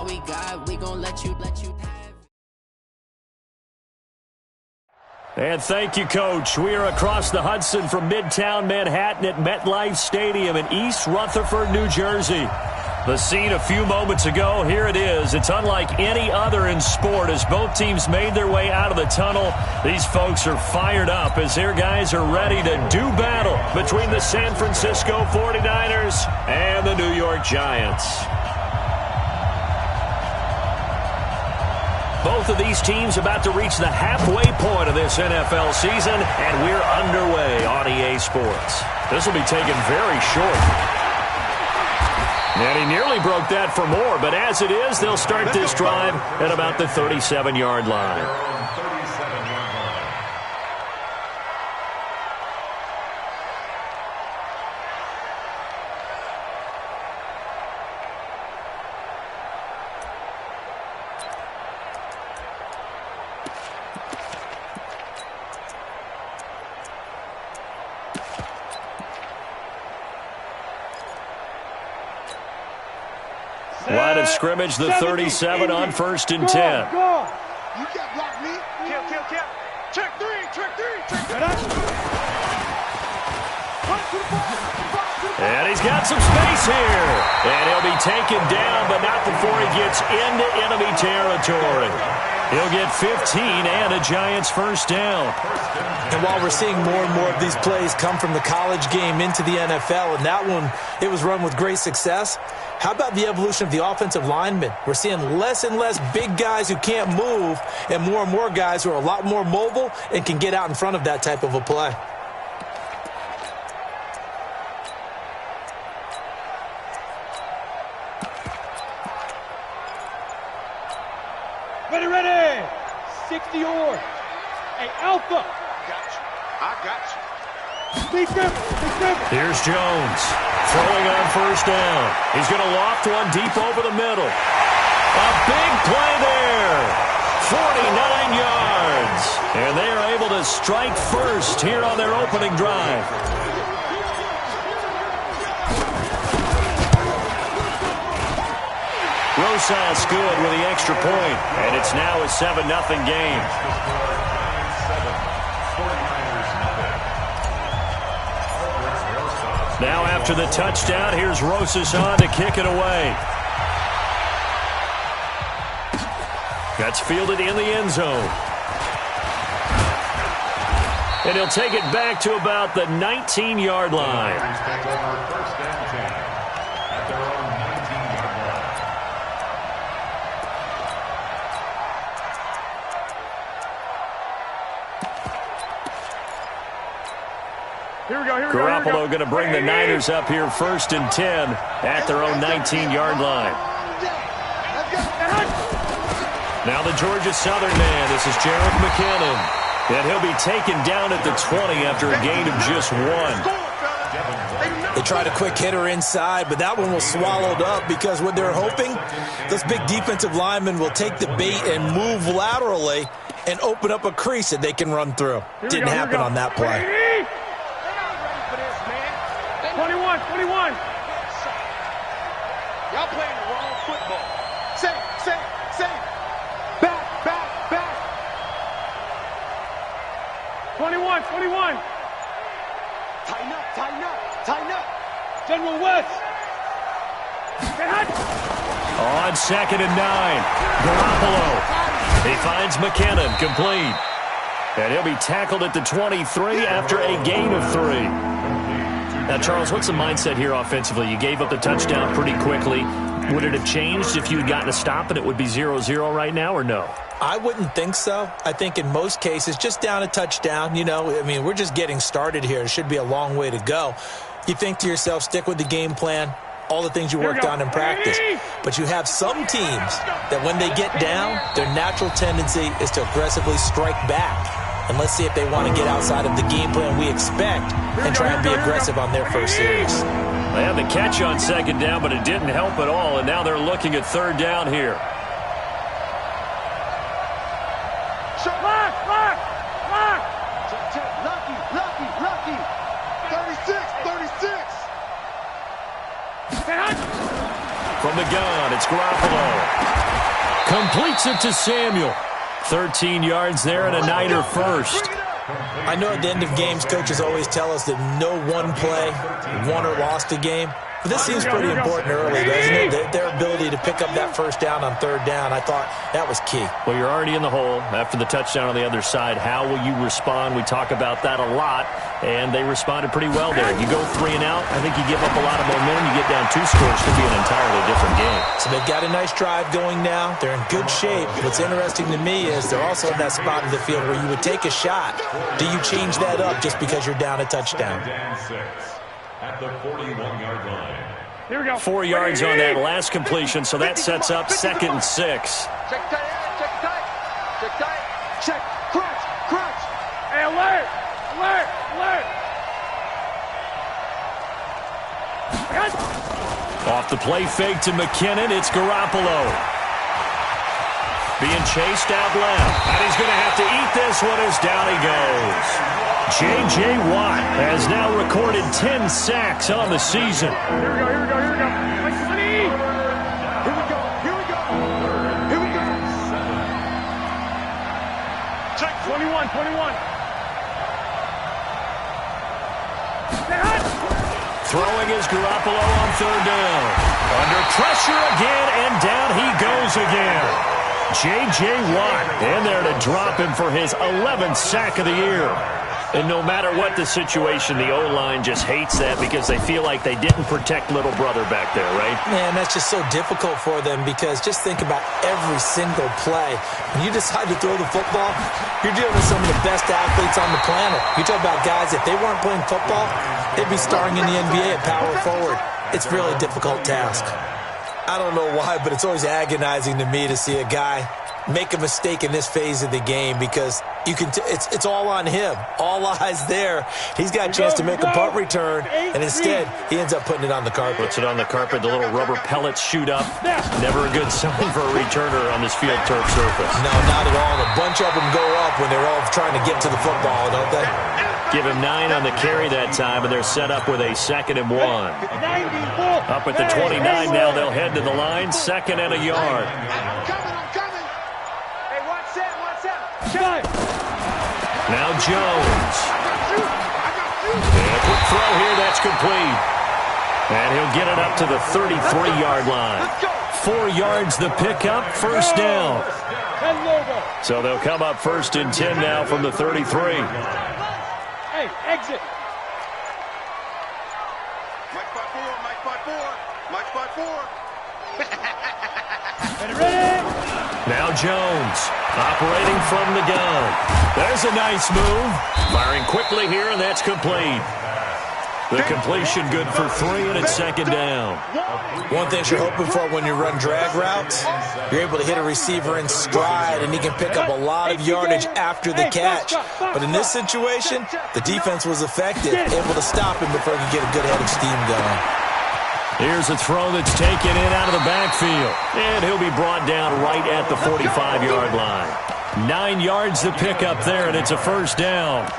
all we got, we gon' let you have. And thank you, Coach. We are across the Hudson from Midtown Manhattan at MetLife Stadium in East Rutherford, New Jersey. The scene a few moments ago, here it is. It's unlike any other in sport as both teams made their way out of the tunnel. These folks are fired up as their guys are ready to do battle between the San Francisco 49ers and the New York Giants. Both of these teams about to reach the halfway point of this NFL season, and we're underway on EA Sports. This will be taken very short. And he nearly broke that for more, but as it is, they'll start this drive at about the 37-yard line. Line of scrimmage, the 37 on 1st and 10. You can't block me. Kill. Check three. And he's got some space here. And he'll be taken down, but not before he gets into enemy territory. He'll get 15 and a Giants first down. And while we're seeing more and more of these plays come from the college game into the NFL, and that one, it was run with great success, how about the evolution of the offensive linemen? We're seeing less and less big guys who can't move and more guys who are a lot more mobile and can get out in front of that type of a play. Ready. 60 yards. Hey, Alpha. I got you. Big grip. Here's Jones throwing on first down. He's going to loft one deep over the middle. A big play there. 49 yards. And they are able to strike first here on their opening drive. Rosas good with the extra point, and it's now a 7-0 game. Now after the touchdown, here's Rosas on to kick it away. That's fielded in the end zone. And he'll take it back to about the 19-yard line. Garoppolo going to bring the Niners up here 1st and 10 at their own 19-yard line. Now the Georgia Southern man. This is Jarrett McKinnon. And he'll be taken down at the 20 after a gain of just 1. They tried a quick hitter inside, but that one was swallowed up because what they're hoping, those big defensive linemen will take the bait and move laterally and open up a crease that they can run through. Didn't happen on that play. 21. Y'all playing the wrong football. Say. Back. 21. Tighten up. General West. On 2nd and 9. Garoppolo. He finds McKinnon complete. And he'll be tackled at the 23 after a gain of 3. Now, Charles, what's the mindset here offensively? You gave up the touchdown pretty quickly. Would it have changed if you had gotten a stop and it would be 0-0 right now, or no? I wouldn't think so. I think in most cases, just down a touchdown, we're just getting started here. It should be a long way to go. You think to yourself, stick with the game plan, all the things you worked on in practice. But you have some teams that when they get down, their natural tendency is to aggressively strike back. And let's see if they want to get outside of the game plan we expect and try and be aggressive on their first series. They had the catch on 2nd down, but it didn't help at all, and now they're looking at 3rd down here. Lucky. 36. From the gun, it's Garoppolo. Completes it to Samuel. 13 yards there and a Niner first. I know at the end of games, coaches always tell us that no one play won or lost a game. But this seems pretty important early, doesn't it? Their ability to pick up that first down on third down, I thought that was key. Well, you're already in the hole after the touchdown on the other side. How will you respond? We talk about that a lot, and they responded pretty well there. You go 3 and out, I think you give up a lot of momentum. You get down 2 scores, could be an entirely different game. So they've got a nice drive going now. They're in good shape. What's interesting to me is they're also in that spot of the field where you would take a shot. Do you change that up just because you're down a touchdown? At the 41-yard line. Here we go. 4 yards on that last completion, so that sets up 2nd and 6. Check tight, check tight, check tight, check, crunch, crunch. Hey, alert, alert, alert. Off the play fake to McKinnon, it's Garoppolo. Being chased out left, and he's going to have to eat this one as down he goes. J.J. Watt has now recorded 10 sacks on the season. Here we go, here we go, here we go. Like money. Here we go, here we go. Here we go. Check 21, 21. Throwing is Garoppolo on third down. Under pressure again, and down he goes again. J.J. Watt in there to drop him for his 11th sack of the year. And no matter what the situation, the O-line just hates that because they feel like they didn't protect little brother back there, right? Man, that's just so difficult for them because just think about every single play. When you decide to throw the football, you're dealing with some of the best athletes on the planet. You talk about guys, if they weren't playing football, they'd be starring in the NBA at power forward. It's really a difficult task. I don't know why, but it's always agonizing to me to see a guy make a mistake in this phase of the game because you can it's all on him. All eyes there. He's got a chance to make a punt return, and instead he ends up putting it on the carpet. Puts it on the carpet. The little rubber pellets shoot up. Never a good sign for a returner on this field turf surface. No, not at all. A bunch of them go up when they're all trying to get to the football, don't they? Give him 9 on the carry that time, and they're set up with a 2nd and 1. Up at the 29 now, they'll head to the line. 2nd and a yard. I'm coming. Hey, watch that. Now Jones. And a quick throw here, that's complete. And he'll get it up to the 33-yard line. 4 yards the pickup, first down. So they'll come up 1st and 10 now from the 33. Hey, exit. Mike 5-4. Ready? Now Jones, operating from the gun. There's a nice move. Firing quickly here, and that's complete. The completion good for 3, and it's 2nd down. One thing you're hoping for when you run drag routes, you're able to hit a receiver in stride, and he can pick up a lot of yardage after the catch. But in this situation, the defense was effective, able to stop him before he could get a good head of steam going. Here's a throw that's taken in out of the backfield. And he'll be brought down right at the 45-yard line. 9 yards to pick up there, and it's a first down.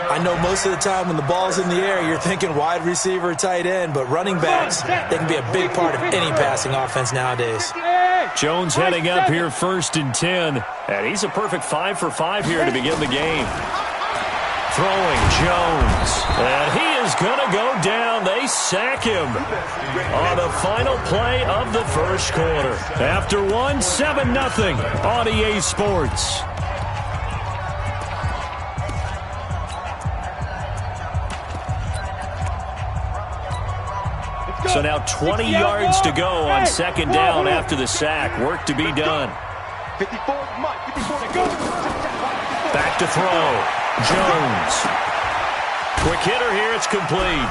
I know most of the time when the ball's in the air, you're thinking wide receiver, tight end, but running backs, they can be a big part of any passing offense nowadays. Jones heading up here 1st and 10. And he's a perfect 5 for 5 here to begin the game. Throwing Jones. And he is going to go down. They sack him on the final play of the first quarter. After 7-0 on EA Sports. So now 20 yards to go on 2nd down after the sack. Work to be done. 54, go. Back to throw. Jones. Quick hitter here. It's complete.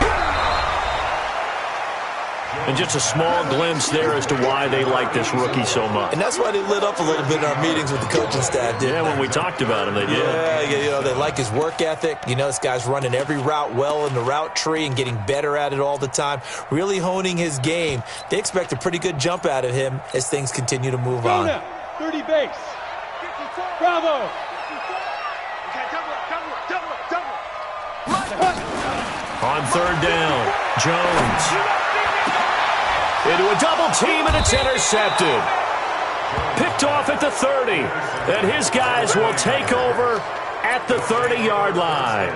And just a small glimpse there as to why they like this rookie so much. And that's why they lit up a little bit in our meetings with the coaching staff, didn't they? When we talked about him, they did. Yeah, they like his work ethic. This guy's running every route well in the route tree and getting better at it all the time, really honing his game. They expect a pretty good jump out of him as things continue to move on. 30 base. Bravo. On 3rd down, Jones. Into a double team, and it's intercepted. Picked off at the 30. And his guys will take over at the 30-yard line.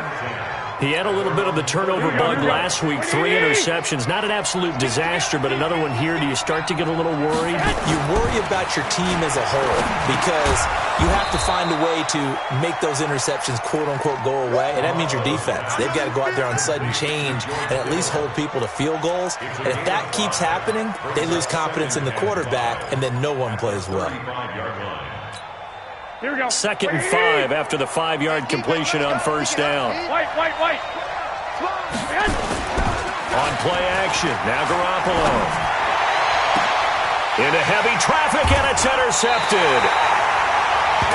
He had a little bit of the turnover bug last week, 3 interceptions. Not an absolute disaster, but another one here. Do you start to get a little worried? You worry about your team as a whole because you have to find a way to make those interceptions, quote-unquote, go away, and that means your defense. They've got to go out there on sudden change and at least hold people to field goals. And if that keeps happening, they lose confidence in the quarterback, and then no one plays well. Here we go. 2nd and 5 after the 5-yard completion on first down. White. On play action, now Garoppolo. Into heavy traffic, and it's intercepted.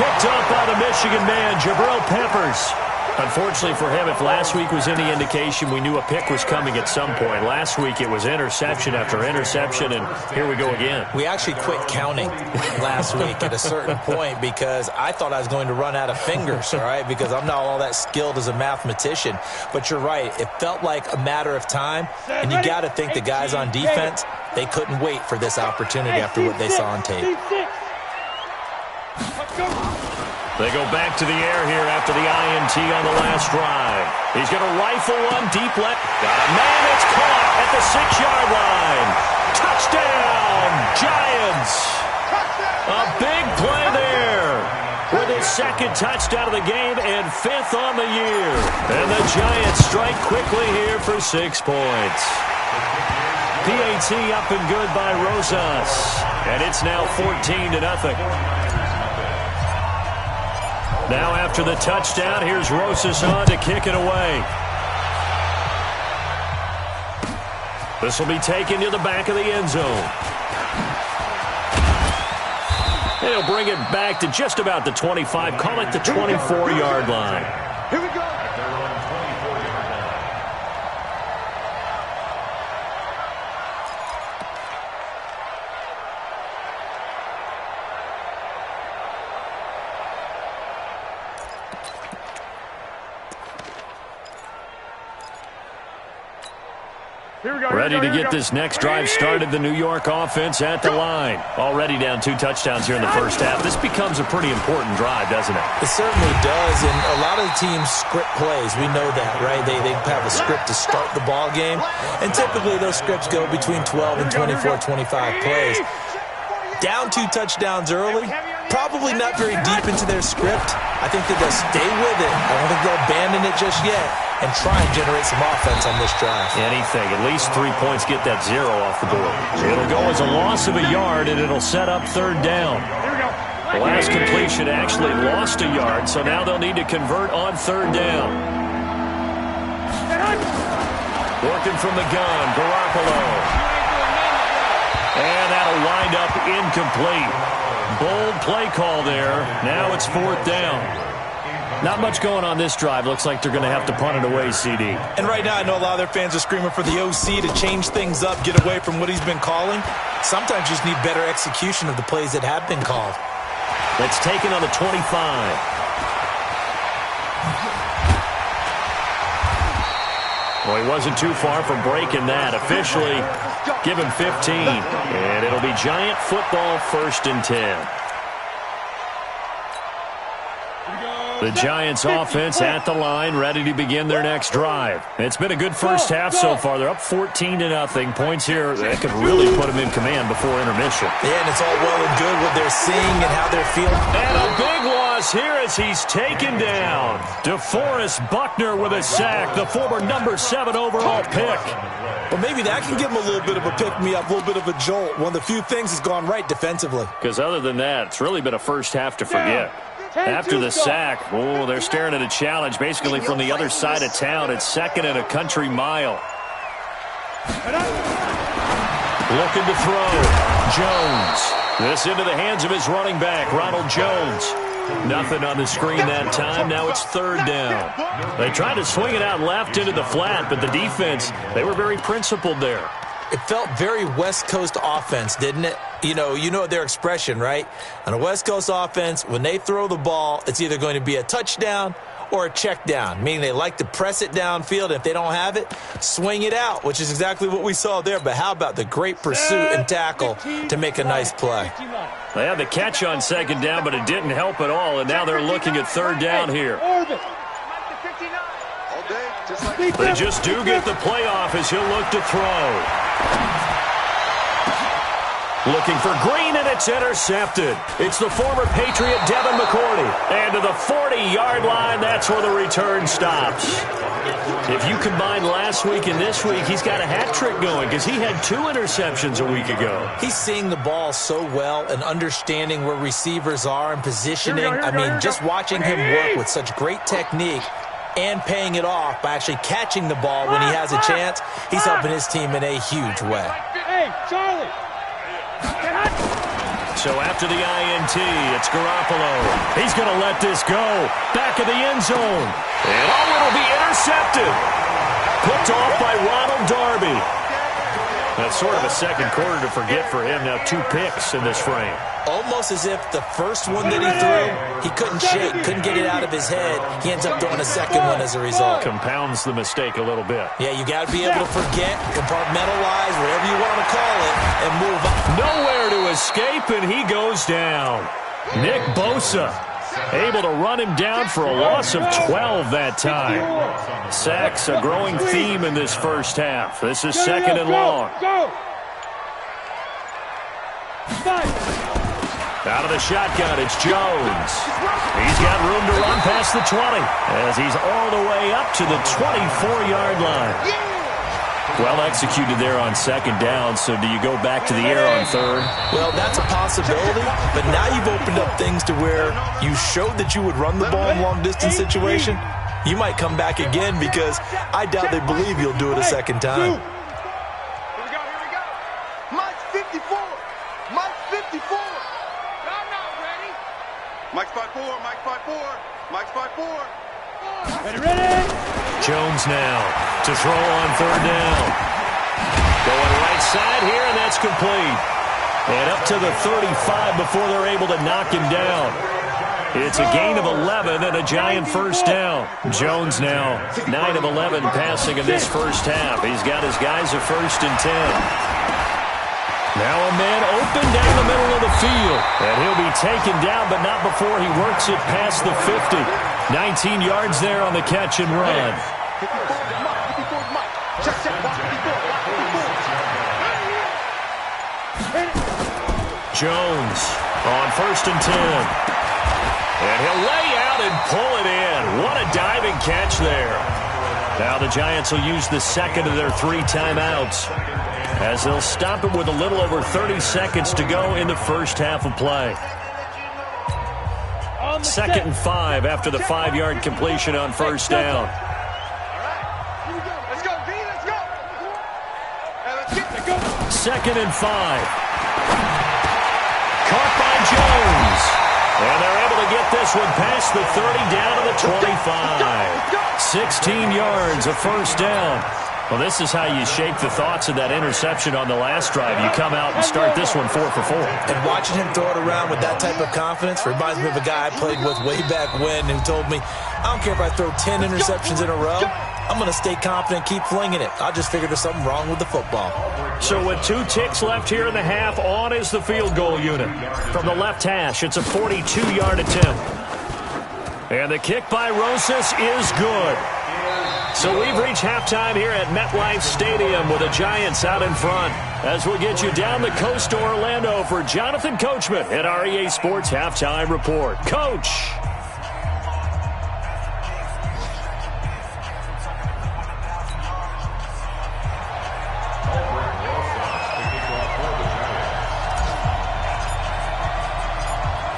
Picked up by the Michigan man, Jabril Peppers. Unfortunately for him, if last week was any indication, we knew a pick was coming at some point. Last week it was interception after interception, and here we go again. We actually quit counting last week at a certain point because I thought I was going to run out of fingers, all right, because I'm not all that skilled as a mathematician. But you're right. It felt like a matter of time, and you got to think the guys on defense, they couldn't wait for this opportunity after what they saw on tape. They go back to the air here after the INT on the last drive. He's going to rifle one deep left. Got a man, it's caught at the 6-yard line. Touchdown, Giants. A big play there with his 2nd touchdown of the game and 5th on the year. And the Giants strike quickly here for 6 points. PAT up and good by Rosas. And it's now 14-0. Now after the touchdown, here's Rosas on to kick it away. This will be taken to the back of the end zone. He'll bring it back to just about the 25, call it the 24-yard line. Here we go. Ready to get this next drive started, the New York offense at the line. Already down 2 touchdowns here in the first half. This becomes a pretty important drive, doesn't it? It certainly does, and a lot of the teams script plays. We know that, right? They have a script to start the ball game, and typically those scripts go between 12 and 24, 25 plays. Down 2 touchdowns early, probably not very deep into their script. I think that they'll stay with it. I don't think they'll abandon it just yet and try and generate some offense on this drive. Anything. At least 3 points, get that 0 off the board. It'll go as a loss of a yard, and it'll set up 3rd down. The last completion actually lost a yard, so now they'll need to convert on 3rd down. Working from the gun, Garoppolo. And that'll wind up incomplete. Bold play call there. Now it's 4th down. Not much going on this drive. Looks like they're going to have to punt it away, CD. And right now I know a lot of their fans are screaming for the OC to change things up, get away from what he's been calling. Sometimes you just need better execution of the plays that have been called. That's taken on the 25. Well, he wasn't too far from breaking that. Officially, give him 15. And it'll be Giant football, 1st and 10. The Giants offense at the line, ready to begin their next drive. It's been a good first half so far. They're up 14-0. Points here that could really put them in command before intermission. Yeah, and it's all well and good what they're seeing and how they're feeling. And a big loss here as he's taken down. DeForest Buckner with a sack, the former number 7 overall pick. Well, maybe that can give him a little bit of a pick-me-up, a little bit of a jolt. One of the few things that's gone right defensively. Because other than that, it's really been a first half to forget. After the sack, oh, they're staring at a challenge basically from the other side of town. It's 2nd and a country mile. Looking to throw. Jones. This into the hands of his running back, Ronald Jones. Nothing on the screen that time. Now it's 3rd down. They tried to swing it out left into the flat, but the defense, they were very principled there. It felt very West Coast offense, didn't it? You know their expression, right? On a West Coast offense, when they throw the ball, it's either going to be a touchdown or a check down, meaning they like to press it downfield. If they don't have it, swing it out, which is exactly what we saw there. But how about the great pursuit and tackle to make a nice play? They had the catch on second down, but it didn't help at all, and now they're looking at third down here. They just do get the play off as he'll look to throw. Looking for Green, and it's intercepted. It's the former Patriot Devin McCourty. And to the 40-yard line, that's where the return stops. If you combine last week and this week, he's got a hat trick going because he had 2 interceptions a week ago. He's seeing the ball so well and understanding where receivers are and positioning. I mean, just watching him work with such great technique and paying it off by actually catching the ball when he has a chance, he's helping his team in a huge way. Hey, Charlie. So after the INT, it's Garoppolo. He's going to let this go. Back of the end zone. And it'll be intercepted. Picked off by Ronald Darby. That's sort of a second quarter to forget for him. Now 2 picks in this frame. Almost as if the first one that he threw, he couldn't shake, couldn't get it out of his head. He ends up throwing a second one as a result. Compounds the mistake a little bit. Yeah, you got to be able to forget, compartmentalize, whatever you want to call it, and move on. Nowhere to escape, and he goes down. Nick Bosa able to run him down for a loss of 12 that time. Sacks a growing theme in this first half. This is second and long. Out of the shotgun, it's Jones. He's got room to run past the 20 as he's all the way up to the 24-yard line. Well executed there on second down, so do you go back to the air on third? Well, that's a possibility, but now you've opened up things to where you showed that you would run the ball in long-distance situation. You might come back again because I doubt they believe you'll do it a second time. Here we go. Mike's 54. Mike's 54. I'm not ready. Mike's 5'4", Mike's 5'4", Mike's 5'4". Ready. Jones now to throw on third down. Going right side here, and that's complete. And up to the 35 before they're able to knock him down. It's a gain of 11 and a giant first down. Jones now 9 of 11 passing in this first half. He's got his guys at 1st and 10. Now a man open down the middle of the field. And he'll be taken down, but not before he works it past the 50. 19 yards there on the catch and run. Jones on 1st and 10. And he'll lay out and pull it in. What a diving catch there. Now the Giants will use the second of their 3 timeouts as they'll stop it with a little over 30 seconds to go in the first half of play. 2nd and 5 after the 5-yard completion on first down. Let's go, D, let's go. Let's go. 2nd and 5. Caught by Jones. And they're able to get this one past the 30 down to the 25. 16 yards, a first down. Well, this is how you shake the thoughts of that interception on the last drive. You come out and start this one 4 for 4. And watching him throw it around with that type of confidence reminds me of a guy I played with way back when who told me, I don't care if I throw 10 interceptions in a row, I'm going to stay confident, keep flinging it. I just figured there's something wrong with the football. So with 2 ticks left here in the half, on is the field goal unit. From the left hash, it's a 42-yard attempt. And the kick by Rosas is good. So we've reached halftime here at MetLife Stadium with the Giants out in front. As we'll get you down the coast to Orlando for Jonathan Coachman at our EA Sports Halftime Report. Coach.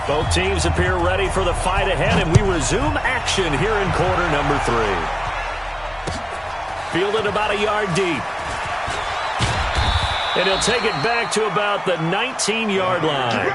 Both teams appear ready for the fight ahead, and we resume action here in quarter number 3. Fielded about a yard deep. And he'll take it back to about the 19-yard line.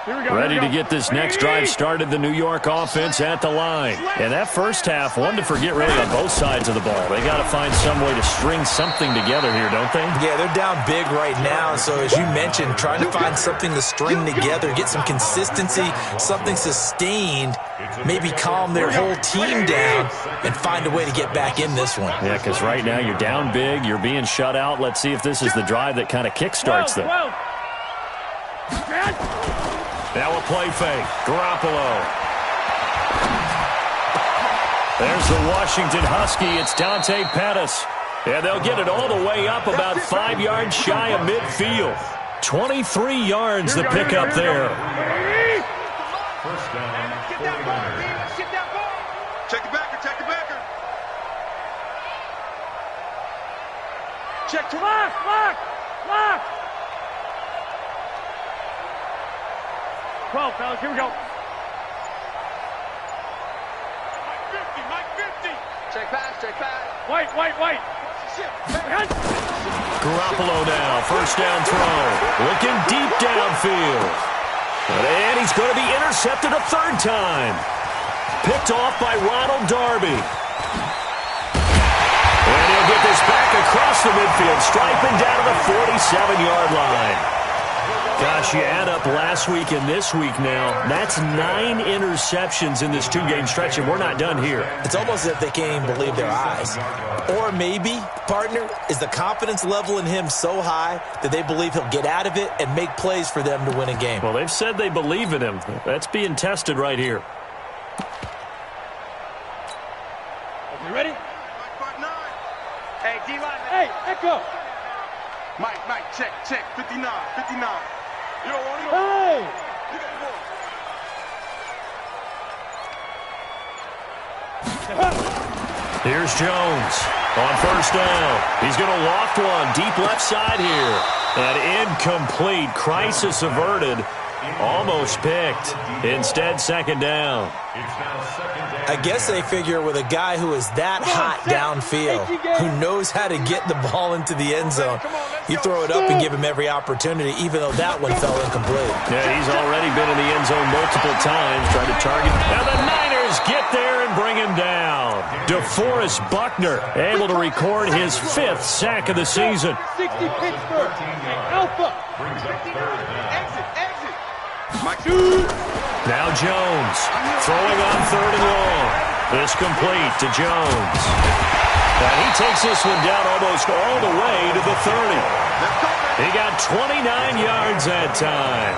Ready to get this next drive started, the New York offense at the line. And that first half, one to forget really on both sides of the ball. They got to find some way to string something together here, don't they? Yeah, they're down big right now. So as you mentioned, trying to find something to string together, get some consistency, something sustained, maybe calm their whole team down and find a way to get back in this one. Yeah, because right now you're down big, you're being shut out. Let's see if this is the drive that kind of kickstarts them. Now a play fake. Garoppolo. There's the Washington Husky. It's Dante Pettis. And they'll get it all the way up about 5 yards shy of midfield. 23 yards the pickup there. First down, 49ers. Check the backer, check the backer. Check to lock. 12, fellas, here we go. Mike 50. Check pass. White. Garoppolo now, first down throw. Looking deep downfield. And he's going to be intercepted a third time. Picked off by Ronald Darby. And he'll get this back across the midfield, striping down to the 47-yard line. Gosh, you add up last week and this week now, that's 9 interceptions in this 2-game stretch, and we're not done here. It's almost as if they can't even believe their eyes. Or maybe, partner, is the confidence level in him so high that they believe he'll get out of it and make plays for them to win a game. Well, they've said they believe in him. That's being tested right here. You ready? Hey, D-line. Hey, echo. Mike, check. 59. You don't want him? Hey! You got the ball. Here's Jones on first down. He's going to loft one deep left side here. An incomplete, crisis averted. Almost picked. Instead, second down. I guess they figure with a guy who is that hot downfield, who knows how to get the ball into the end zone, you throw it up and give him every opportunity, even though that one fell incomplete. Yeah, he's already been in the end zone multiple times, trying to target. Now the Niners get there and bring him down. DeForest Buckner able to record his 5th sack of the season. 60 Pittsburgh. Alpha. Exit. Now Jones throwing on 3rd and long. This complete to Jones. And he takes this one down almost all the way to the 30. He got 29 yards that time.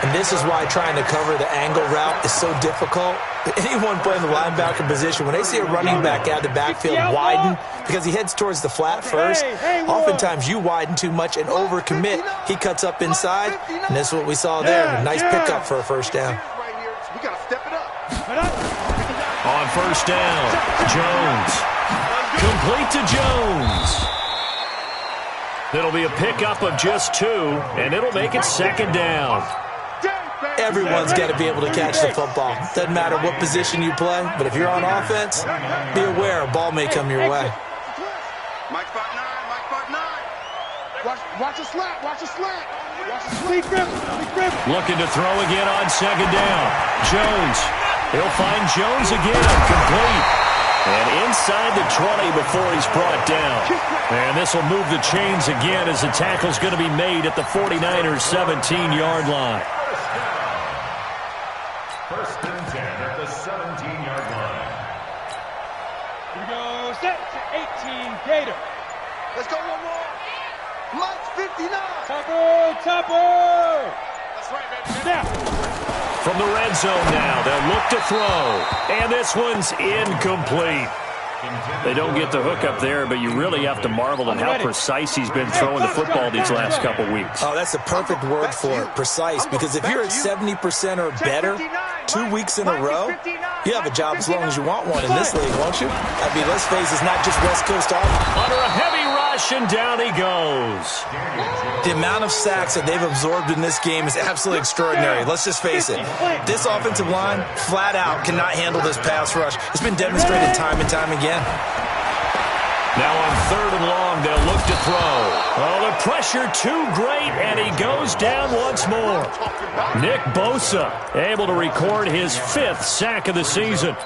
And this is why trying to cover the angle route is so difficult. Anyone playing the linebacker position, when they see a running back out of the backfield widen, because he heads towards the flat first, oftentimes you widen too much and overcommit. He cuts up inside, and this is what we saw there. A nice pickup for a first down. We got to step it up. On first down, Jones. Complete to Jones. It'll be a pickup of just 2, and it'll make it second down. Everyone's got to be able to catch the football. Doesn't matter what position you play, but if you're on offense, be aware a ball may come your way. Mike 5'9". Watch a slant. Lead grip. Looking to throw again on second down. Jones. He'll find Jones again. Complete. And inside the 20 before he's brought down. And this will move the chains again as the tackle's going to be made at the 49ers' 17-yard line. First and 10 at the 17-yard line. Here we go. Set to 18. Gator. Let's go one more. Mike 59. Topper. That's right, baby. Snap. From the red zone now, they'll look to throw. And this one's incomplete. They don't get the hook up there, but you really have to marvel at how precise he's been throwing the football these last couple weeks. Oh, that's a perfect word for it, precise, because if you're at 70% or better 2 weeks in a row, you have a job as long as you want one in this league, won't you? I mean, let's face it, it's not just West Coast offense. Under a heavy rush, and down he goes. The amount of sacks that they've absorbed in this game is absolutely extraordinary. Let's just face it. This offensive line, flat out, cannot handle this pass rush. It's been demonstrated time and time again. Now on 3rd and long, they'll look to throw. Oh, the pressure too great, and he goes down once more. Nick Bosa able to record his 5th sack of the season.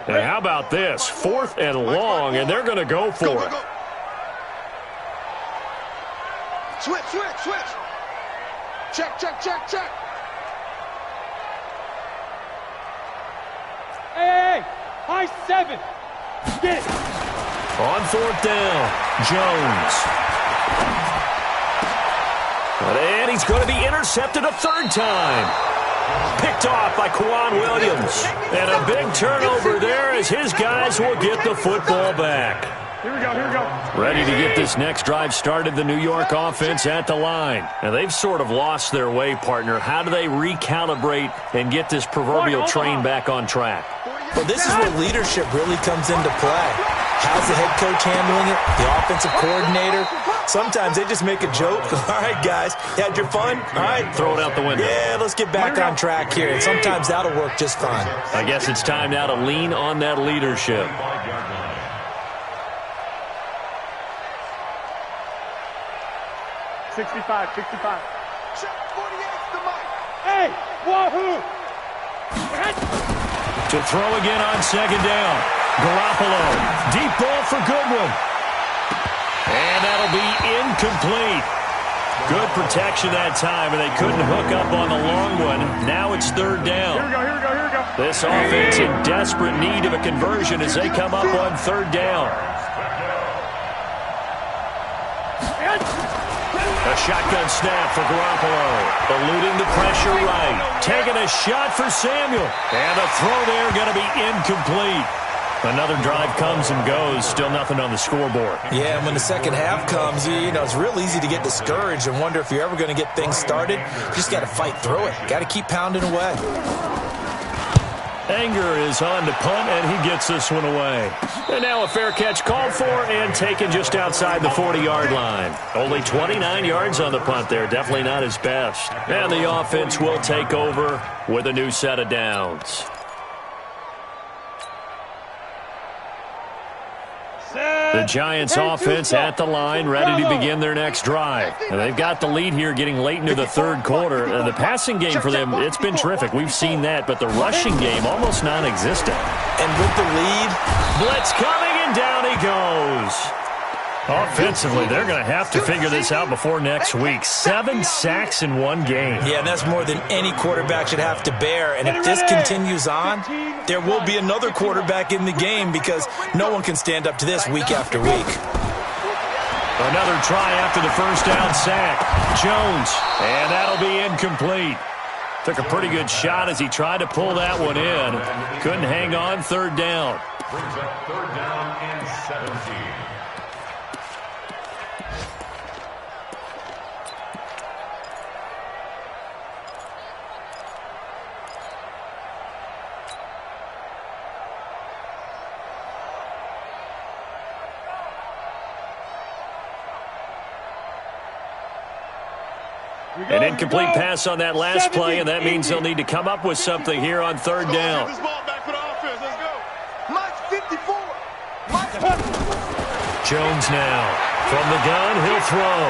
And how about this? 4th and long, and they're going to go for it. Switch. Check. Hey, high 7. Get it. On 4th down, Jones. And he's going to be intercepted a 3rd time. Picked off by Quan Williams. And a big turnover there as his guys will get the football back. Here we go. Ready to get this next drive started, the New York offense at the line. Now, they've sort of lost their way, partner. How do they recalibrate and get this proverbial train back on track? Well, this is where leadership really comes into play. How's the head coach handling it? The offensive coordinator? Sometimes they just make a joke. All right, guys, you had your fun? All right. Throw it out the window. Yeah, let's get back on track here. And sometimes that'll work just fine. I guess it's time now to lean on that leadership. 65. Hey, wahoo! To throw again on 2nd down. Garoppolo, deep ball for Goodwin. And that'll be incomplete. Good protection that time, and they couldn't hook up on the long one. Now it's 3rd down. Here we go. This offense in desperate need of a conversion as they come up on 3rd down. A shotgun snap for Garoppolo. Eluding the pressure right. Taking a shot for Samuel. And the throw there going to be incomplete. Another drive comes and goes. Still nothing on the scoreboard. Yeah, and when the second half comes, you know, it's real easy to get discouraged and wonder if you're ever going to get things started. You just got to fight through it. Got to keep pounding away. Anger is on to punt, and he gets this one away. And now a fair catch called for and taken just outside the 40-yard line. Only 29 yards on the punt there. Definitely not his best. And the offense will take over with a new set of downs. The Giants offense at the line, ready to begin their next drive. And they've got the lead here getting late into the 3rd quarter. The passing game for them, it's been terrific. We've seen that, but the rushing game almost non-existent. And with the lead, blitz coming, and down he goes. Offensively, they're going to have to figure this out before next week. 7 sacks in one game. Yeah, and that's more than any quarterback should have to bear. And if this continues on, there will be another quarterback in the game because no one can stand up to this week after week. Another try after the 1st down sack. Jones, and that'll be incomplete. Took a pretty good shot as he tried to pull that one in. Couldn't hang on. 3rd down. Brings up 3rd down and 17. An incomplete pass on that last play, and that means they'll need to come up with something here on 3rd down. Jones now from the gun, he'll throw.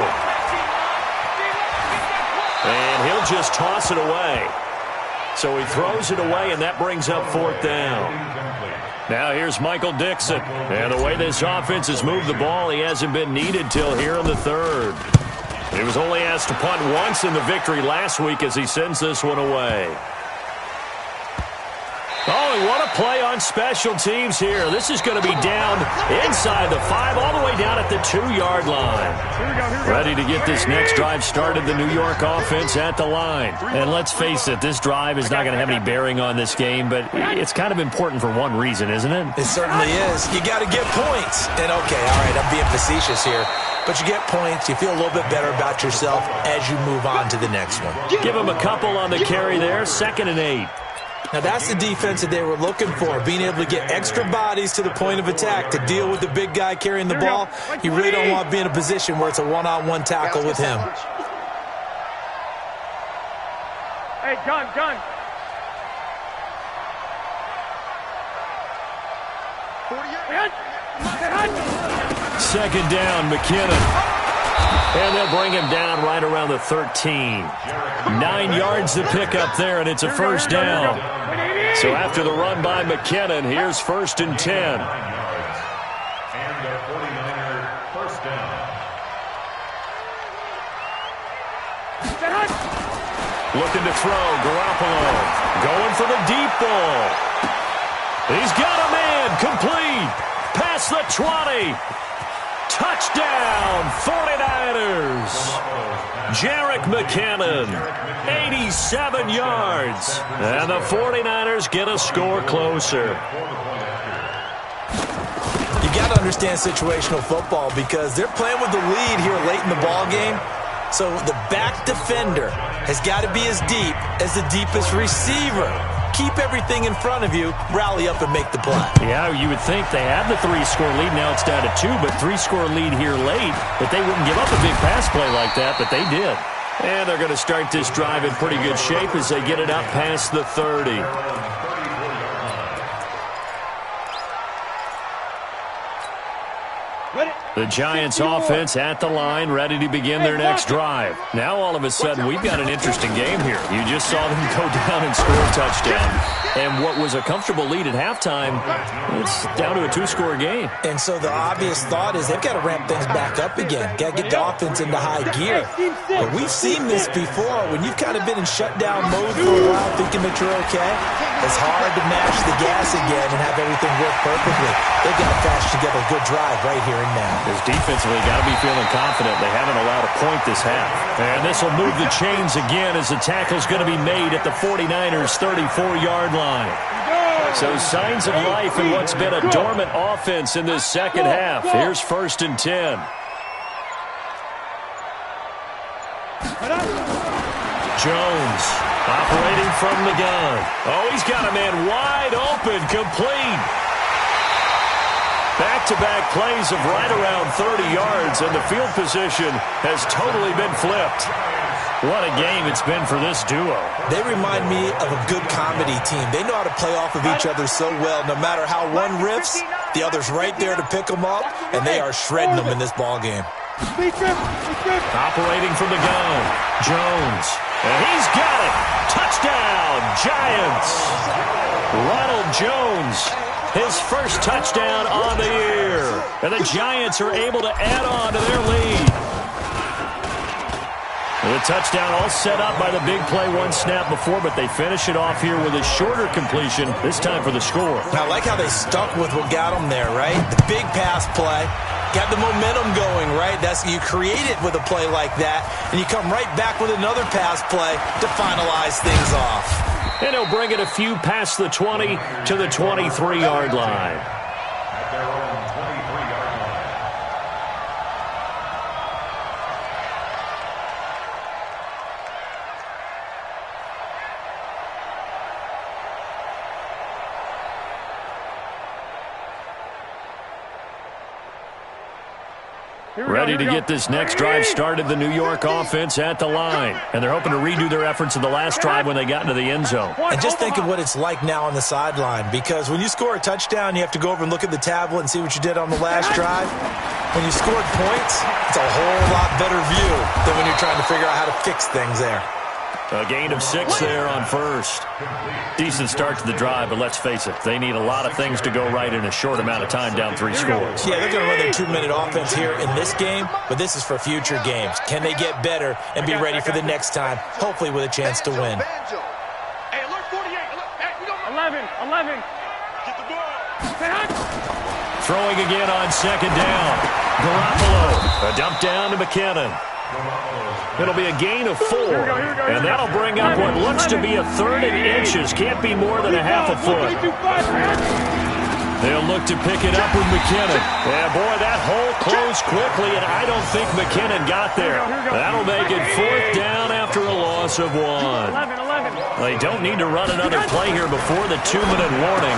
And he'll just toss it away. So he throws it away, and that brings up 4th down. Now here's Michael Dixon. And the way this offense has moved the ball, he hasn't been needed till here in the 3rd. He was only asked to punt once in the victory last week as he sends this one away. Oh, and what a play on special teams here. This is going to be down inside the 5, all the way down at the 2-yard line. Ready to get this next drive started, the New York offense at the line. And let's face it, this drive is not going to have any bearing on this game, but it's kind of important for one reason, isn't it? It certainly is. You got to get points. And, okay, all right, I'm being facetious here. But you get points, you feel a little bit better about yourself as you move on to the next one. Give him a couple on the carry there, 2nd and 8. Now, that's the defense that they were looking for, being able to get extra bodies to the point of attack to deal with the big guy carrying the ball. You really don't want to be in a position where it's a one-on-one tackle with him. Hey, gun. Second down, McKinnon. And they'll bring him down right around the 13. 9 yards to pick up there, and it's a first down. So after the run by McKinnon, here's 1st and 10. And the 49er first down. Looking to throw, Garoppolo. Going for the deep ball. He's got a man, complete. Past the 20. Touchdown, 49ers. Jerick McKinnon, 87 yards. And the 49ers get a score closer. You got to understand situational football because they're playing with the lead here late in the ball game. So the back defender has got to be as deep as the deepest receiver. Keep everything in front of you, rally up and make the play. Yeah, you would think they had the 3-score lead. Now it's down to 2, but 3-score lead here late. But they wouldn't give up a big pass play like that, but they did. And they're going to start this drive in pretty good shape as they get it up past the 30. The Giants offense at the line, ready to begin their next drive. Now all of a sudden we've got an interesting game here. You just saw them go down and score a touchdown. And what was a comfortable lead at halftime, it's down to a 2-score game. And so the obvious thought is they've got to ramp things back up again. Got to get the offense into high gear. But we've seen this before. When you've kind of been in shutdown mode for a while thinking that you're okay, it's hard to mash the gas again and have everything work perfectly. They've got to patch together a good drive right here and now. Because defensively, got to be feeling confident. They haven't allowed a point this half. And this will move the chains again as the tackle's going to be made at the 49ers' 34-yard line. So signs of life in what's been a dormant offense in this second half. Here's 1st and 10. Jones operating from the gun. Oh, he's got a man wide open, complete. Back-to-back plays of right around 30 yards, and the field position has totally been flipped. What a game it's been for this duo. They remind me of a good comedy team. They know how to play off of each other so well. No matter how one riffs, the other's right there to pick them up, and they are shredding them in this ball game. Operating from the gun, Jones. And he's got it. Touchdown, Giants. Ronald Jones, his first touchdown on the year. And the Giants are able to add on to their lead. The touchdown all set up by the big play one snap before, but they finish it off here with a shorter completion, this time for the score. I like how they stuck with what got them there, right? The big pass play. Got the momentum going, right? You create it with a play like that, and you come right back with another pass play to finalize things off. And he'll bring it a few past the 20 to the 23-yard line. At their own 23-yard line. Ready to get this next drive started, the New York offense at the line. And they're hoping to redo their efforts in the last drive when they got into the end zone. And just think of what it's like now on the sideline, because when you score a touchdown, you have to go over and look at the tablet and see what you did on the last drive. When you scored points, it's a whole lot better view than when you're trying to figure out how to fix things there. A gain of 6 there on first. Decent start to the drive, but let's face it, they need a lot of things to go right in a short amount of time, down 3 scores. Yeah, they're going to run their 2-minute offense here in this game, but this is for future games. Can they get better and be ready for the next time, hopefully with a chance to win? Hey, alert 48. 11. Get the ball. Throwing again on second down. Garoppolo, a dump down to McKinnon. It'll be a gain of 4, and that'll bring up what looks to be a 3rd and inches. Can't be more than a half a foot. They'll look to pick it up with McKinnon. Yeah, boy, that hole closed quickly, and I don't think McKinnon got there. That'll make it 4th down after a loss loss of 1. 11. They don't need to run another play here before the 2-minute warning.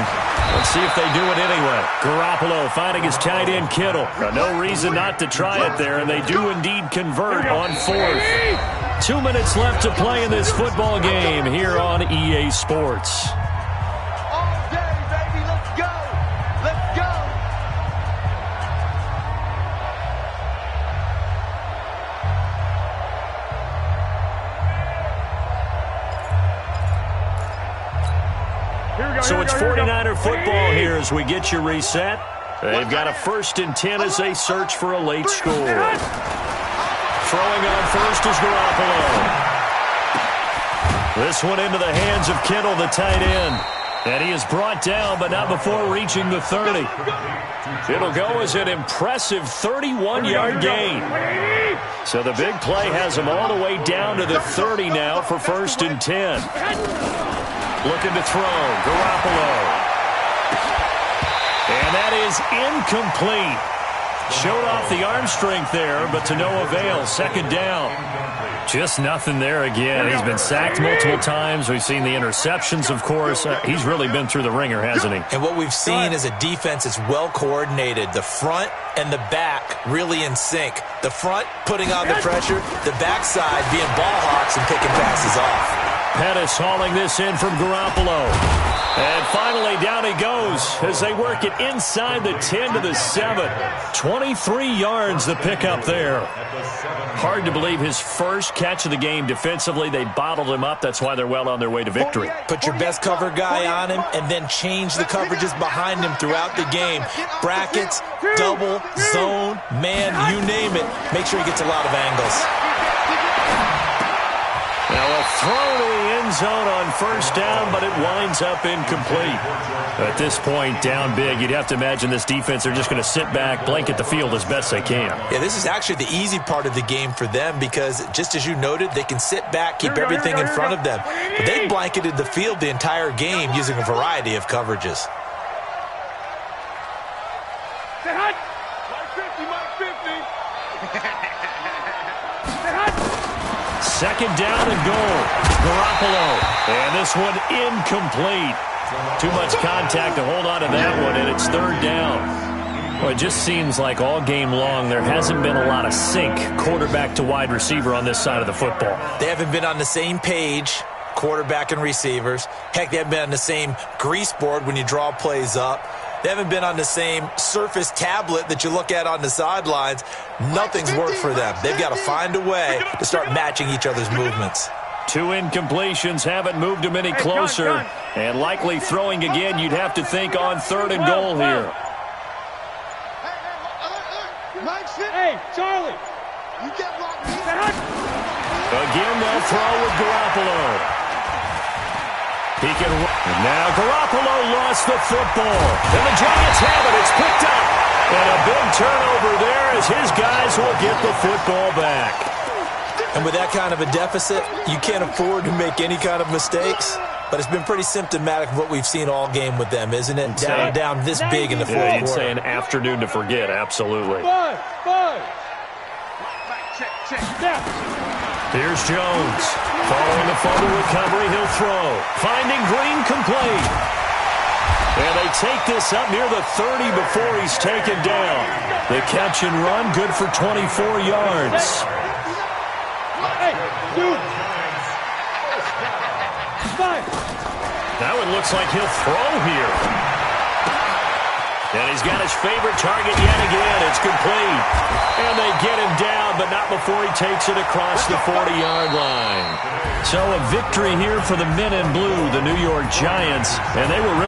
Let's see if they do it anyway. Garoppolo finding his tight end Kittle. No reason not to try it there, and they do indeed convert on 4th. 2 minutes left to play in this football game here on EA Sports. All day, baby. Let's go. Let's go. So it's 49er football here as we get you reset. They've got a 1st and 10 as they search for a late score. Throwing on first is Garoppolo. This one into the hands of Kittle, the tight end. And he is brought down, but not before reaching the 30. It'll go as an impressive 31-yard gain. So the big play has him all the way down to the 30 now for 1st and 10. Looking to throw, Garoppolo. And that is incomplete. Showed off the arm strength there, but to no avail. 2nd down. Just nothing there again. He's been sacked multiple times. We've seen the interceptions, of course. He's really been through the ringer, hasn't he? And what we've seen is a defense that's well coordinated. The front and the back really in sync. The front putting on the pressure, the backside being ball hawks and picking passes off. Pettis hauling this in from Garoppolo. And finally, down he goes as they work it inside the 10 to the 7. 23 yards the pickup there. Hard to believe his first catch of the game defensively. They bottled him up. That's why they're well on their way to victory. Put your best cover guy on him and then change the coverages behind him throughout the game. Brackets, double, zone, man, you name it. Make sure he gets a lot of angles. Now a throw to the end zone on 1st down, but it winds up incomplete. At this point, down big, you'd have to imagine this defense, they're just going to sit back, blanket the field as best they can. Yeah, this is actually the easy part of the game for them because, just as you noted, they can sit back, keep everything in front of them. But they blanketed the field the entire game using a variety of coverages. Mike 50. 2nd down and goal. Garoppolo. And this one incomplete. Too much contact to hold on to that one, and it's 3rd down. Well, it just seems like all game long there hasn't been a lot of sync quarterback to wide receiver on this side of the football. They haven't been on the same page, quarterback and receivers. Heck, they haven't been on the same grease board when you draw plays up. They haven't been on the same Surface tablet that you look at on the sidelines. Nothing's worked for them. They've got to find a way to start matching each other's movements. 2 incompletions haven't moved him any closer. And likely throwing again, you'd have to think on 3rd and goal here. Hey, Charlie. You get locked in. Again, they'll throw with Garoppolo. Now Garoppolo lost the football. And the Giants have it. It's picked up. And a big turnover there as his guys will get the football back. And with that kind of a deficit, you can't afford to make any kind of mistakes. But it's been pretty symptomatic of what we've seen all game with them, isn't it? Down this big in the fourth quarter. You'd say an afternoon to forget, absolutely. Five. Check. Here's Jones. Following the fumble recovery, he'll throw. Finding Green complete. And they take this up near the 30 before he's taken down. The catch and run, good for 24 yards. Hey, dude. 5. Now it looks like he'll throw here. And he's got his favorite target yet again. It's complete. And they get him down, but not before he takes it across the 40-yard line. So a victory here for the men in blue, the New York Giants. And they were